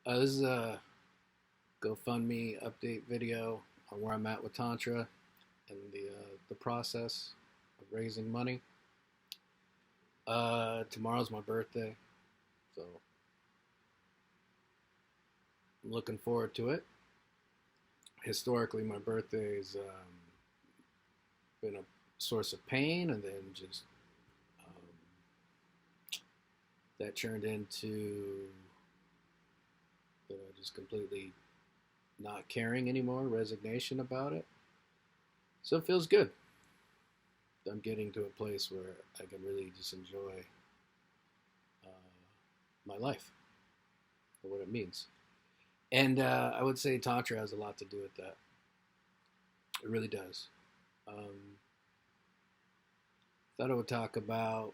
This is a GoFundMe update video on where I'm at with Tantra and the process of raising money. Tomorrow's my birthday, so I'm looking forward to it. Historically, my birthday's been a source of pain, and then just um, that turned into just completely not caring anymore, resignation about it. So it feels good. I'm getting to a place where I can really just enjoy uh, my life and what it means. And I would say Tantra has a lot to do with that. It really does. Thought I would talk about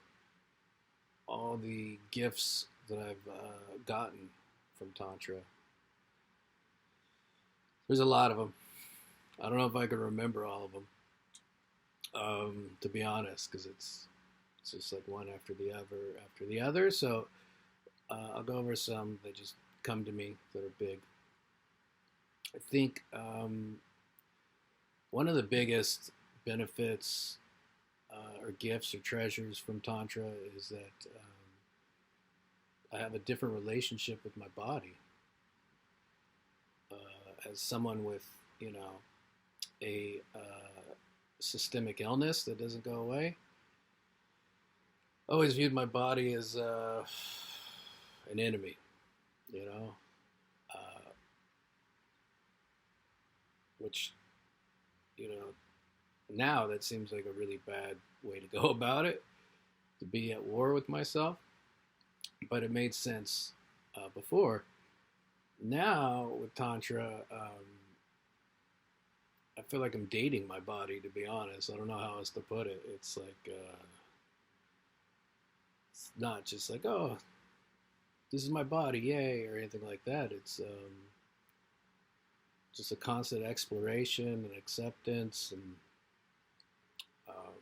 all the gifts that I've gotten from Tantra. There's a lot of them. I don't know if I can remember all of them, to be honest, because it's just like one after the other. So I'll go over some that just come to me that are big. I think one of the biggest benefits or gifts or treasures from Tantra is that I have a different relationship with my body. As someone with, you know, a systemic illness that doesn't go away, I always viewed my body as an enemy, you know, uh, which, you know, now that seems like a really bad way to go about it, to be at war with myself. But it made sense before. Now with Tantra, I feel like I'm dating my body, to be honest. I don't know how else to put it. It's like, it's not just like, oh, this is my body, yay, or anything like that. It's just a constant exploration and acceptance and um,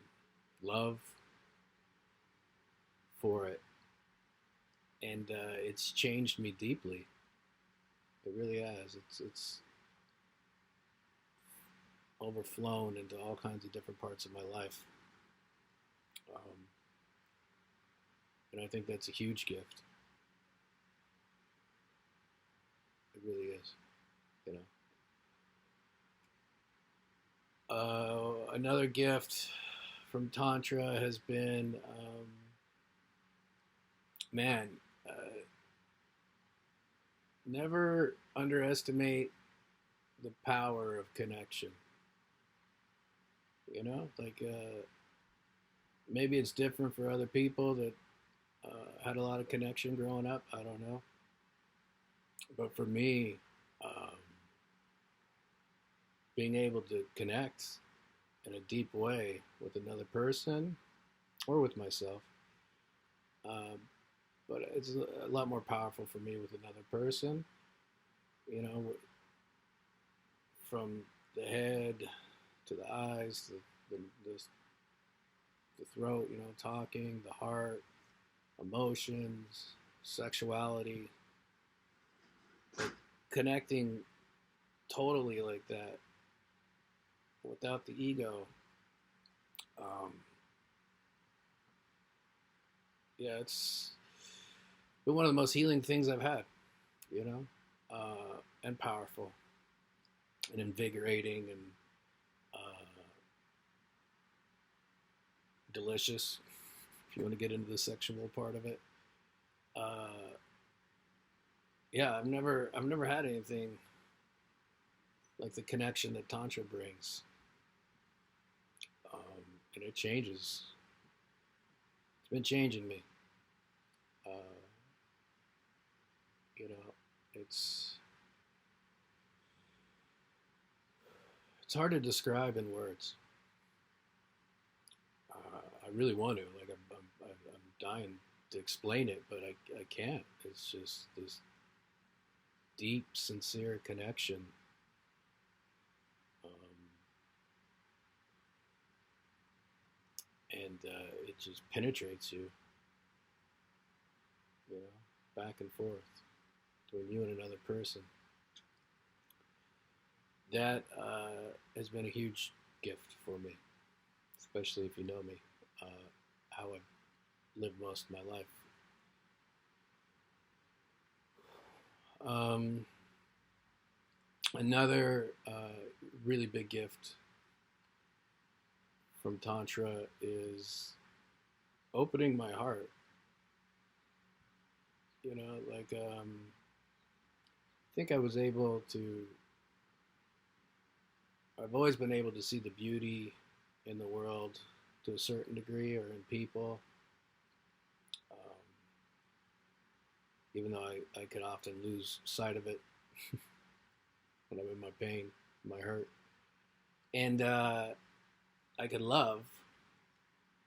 love for it. And it's changed me deeply. It really has. It's overflown into all kinds of different parts of my life. Um, and I think that's a huge gift. It really is, you know. Another gift from Tantra has been, man, uh, never underestimate the power of connection. You know, like maybe it's different for other people that had a lot of connection growing up. I don't know. But for me, um, being able to connect in a deep way with another person or with myself, um, but it's a lot more powerful for me with another person. You know, from the head to the eyes, the throat. You know, talking, the heart, emotions, sexuality, like connecting totally like that without the ego. Um, yeah, it's been one of the most healing things I've had, you know, and powerful and invigorating and uh, delicious. If you want to get into the sexual part of it, uh, yeah, I've never had anything like the connection that Tantra brings, and it changes. It's been changing me. Uh, you know, it's it's hard to describe in words. I really want to. Like I'm dying to explain it, but I can't. It's just this deep, sincere connection, um, and it just penetrates you, you know, back and forth. between you and another person. That has been a huge gift for me, especially if you know me, how I've lived most of my life. Um, Another really big gift from Tantra is opening my heart. I think I was able to, I've always been able to see the beauty in the world to a certain degree or in people, um, even though I could often lose sight of it when I'm in my pain, my hurt. And I could love,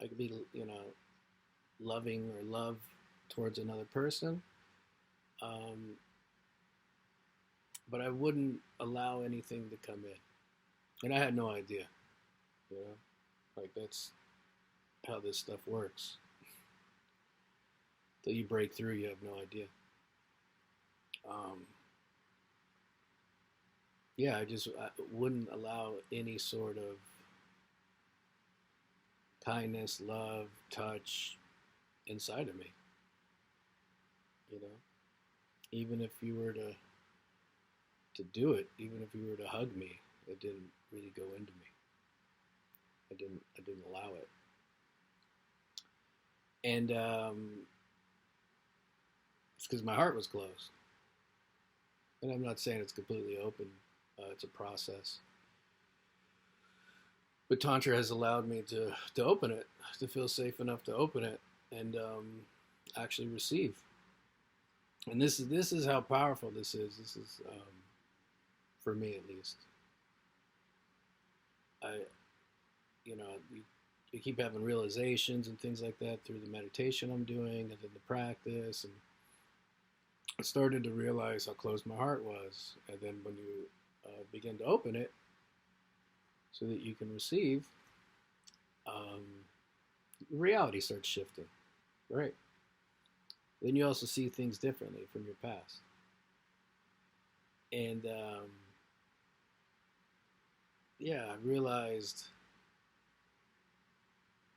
I could be, loving or love towards another person, um, but I wouldn't allow anything to come in. And I had no idea, you know, like that's how this stuff works. Till you break through, you have no idea. Um, yeah, I wouldn't allow any sort of kindness, love, touch inside of me. You know, even if you were to do it, even if you were to hug me, it didn't really go into me. I didn't allow it. And it's because my heart was closed. And I'm not saying it's completely open. It's a process. But Tantra has allowed me to open it, to feel safe enough to open it and actually receive. And this is how powerful this is. This is for me at least. I you know you keep having realizations and things like that through the meditation I'm doing and then the practice, and I started to realize how closed my heart was. And then when you begin to open it so that you can receive, um, reality starts shifting, right? Then you also see things differently from your past. And yeah, I realized,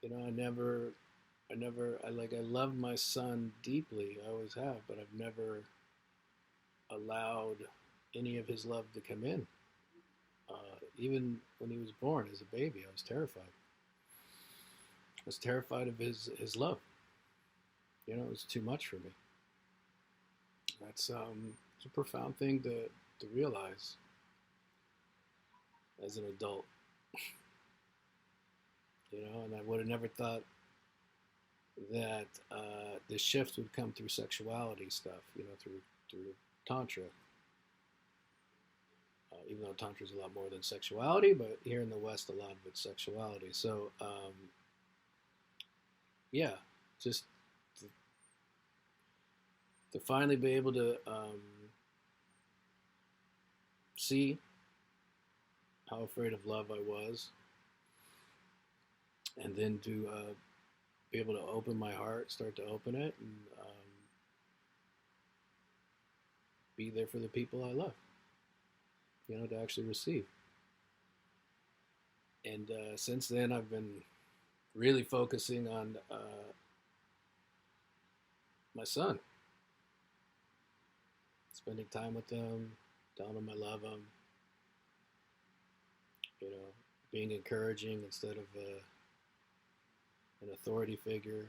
I love my son deeply. I always have, but I've never allowed any of his love to come in. Even when he was born as a baby, I was terrified. I was terrified of his love. It was too much for me. It's a profound thing to realize as an adult. And I would have never thought that the shift would come through sexuality stuff. Through tantra. Even though tantra is a lot more than sexuality, but here in the West, a lot of it's sexuality. So yeah, just to finally be able to see how afraid of love I was, and then to be able to open my heart, start to open it, and be there for the people I love, to actually receive. And since then, I've been really focusing on my son, spending time with him, telling him I love him, being encouraging instead of an authority figure.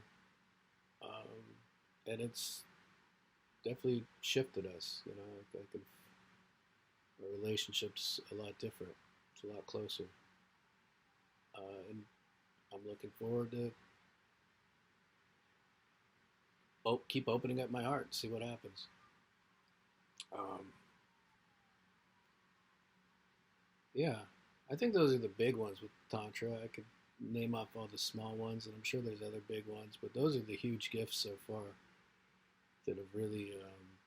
And it's definitely shifted us. Our relationship's a lot different. It's a lot closer. And I'm looking forward to keep opening up my heart, see what happens. Yeah, I think those are the big ones with Tantra. I could name off all the small ones, and I'm sure there's other big ones, but those are the huge gifts so far that have really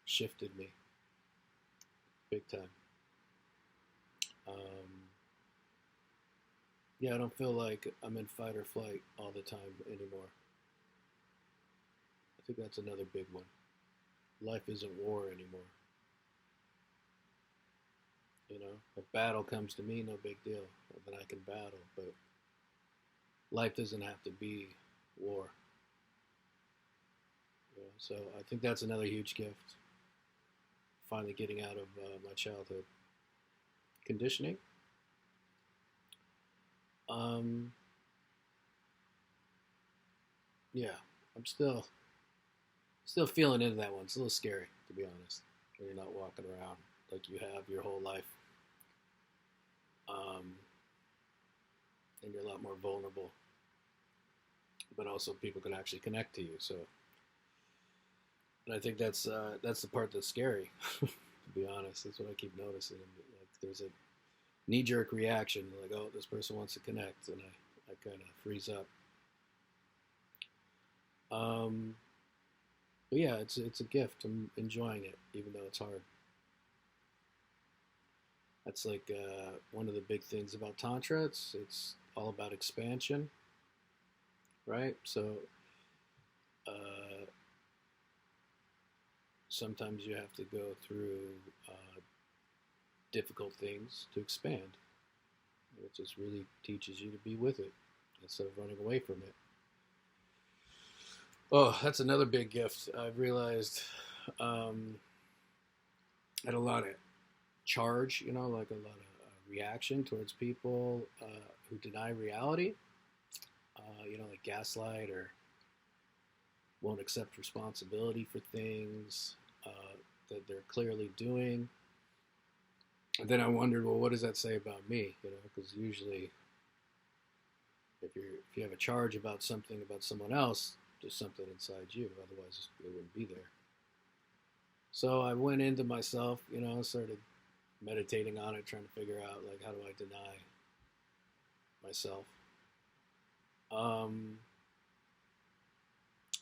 shifted me big time. Yeah, I don't feel like I'm in fight or flight all the time anymore. I think that's another big one. Life isn't war anymore. You know, if battle comes to me, no big deal. Then I can battle. But life doesn't have to be war. You know? So I think that's another huge gift. Finally getting out of my childhood conditioning. Um, yeah, I'm still feeling into that one. It's a little scary, to be honest, when you're not walking around like you have your whole life, um, and you're a lot more vulnerable. But also, people can actually connect to you. So, and I think that's the part that's scary. To be honest, that's what I keep noticing. Like, there's a knee-jerk reaction, like, oh, this person wants to connect, and I kind of freeze up. Um, but yeah, it's a gift. I'm enjoying it, even though it's hard. That's like one of the big things about tantra. It's all about expansion, right? So uh, sometimes you have to go through difficult things to expand. It just really teaches you to be with it instead of running away from it. Oh, that's another big gift. I've realized um, I had a lot of charge, like a lot of reaction towards people who deny reality, like gaslight or won't accept responsibility for things that they're clearly doing. And then I wondered, well, what does that say about me? Because usually, if you have a charge about something about someone else, there's something inside you. Otherwise, it wouldn't be there. So I went into myself, started meditating on it, trying to figure out like how do I deny myself. Um,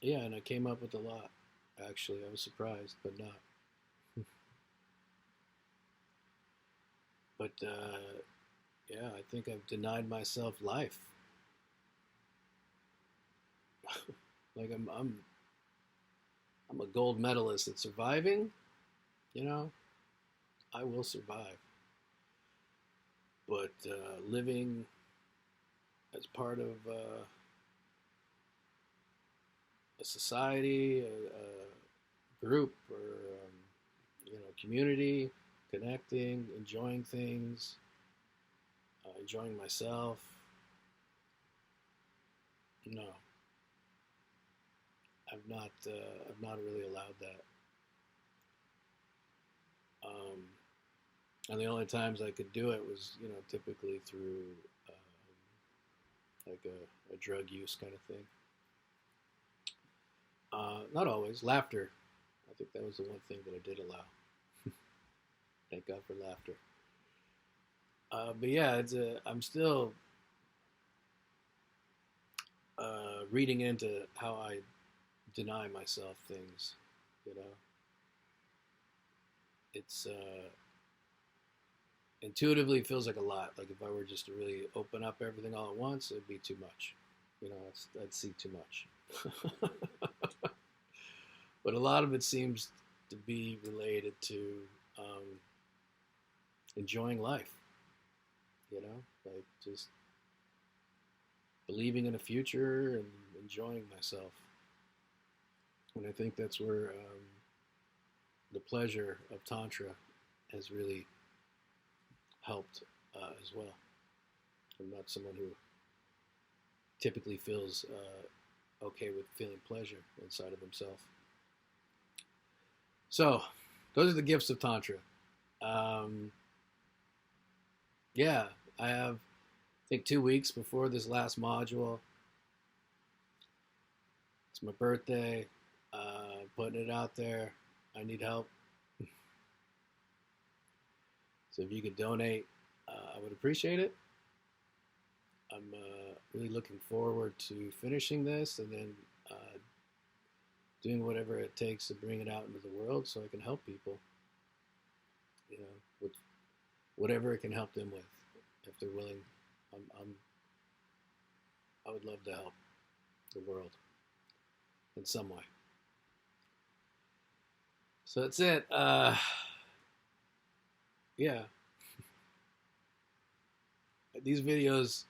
yeah, and I came up with a lot. Actually, I was surprised, but not. But yeah, I think I've denied myself life. Like I'm a gold medalist at surviving. You know, I will survive. But living as part of a society, a group, or community, connecting, enjoying things, enjoying myself. No, I've not really allowed that. Um, and the only times I could do it was, typically through like a drug use kind of thing. Not always. Laughter. I think that was the one thing that I did allow. Thank God for laughter. But yeah, I'm still reading into how I deny myself things. You know, it's intuitively feels like a lot. Like if I were just to really open up everything all at once, it'd be too much. I'd see too much. But a lot of it seems to be related to enjoying life. Like just believing in a future and enjoying myself. And I think that's where the pleasure of Tantra has really helped as well. I'm not someone who typically feels okay with feeling pleasure inside of himself. So, those are the gifts of Tantra. Um, yeah, I have, I think, 2 weeks before this last module. It's my birthday. Putting it out there. I need help. So if you could donate, I would appreciate it. I'm really looking forward to finishing this and then doing whatever it takes to bring it out into the world so I can help people, with whatever it can help them with. If they're willing, I would love to help the world in some way. So that's it. Yeah. these videos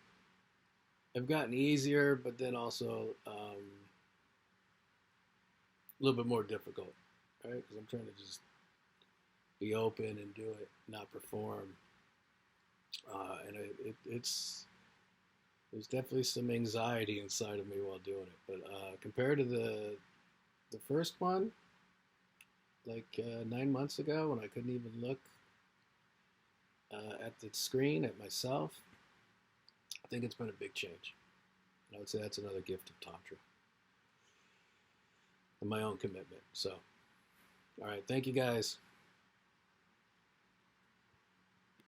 have gotten easier, but then also a little bit more difficult, right? Because I'm trying to just be open and do it, not perform. And there's definitely some anxiety inside of me while doing it. But compared to the first one, like 9 months ago, when I couldn't even look at the screen at myself, I think it's been a big change. And I would say that's another gift of Tantra and my own commitment. So, all right, thank you guys.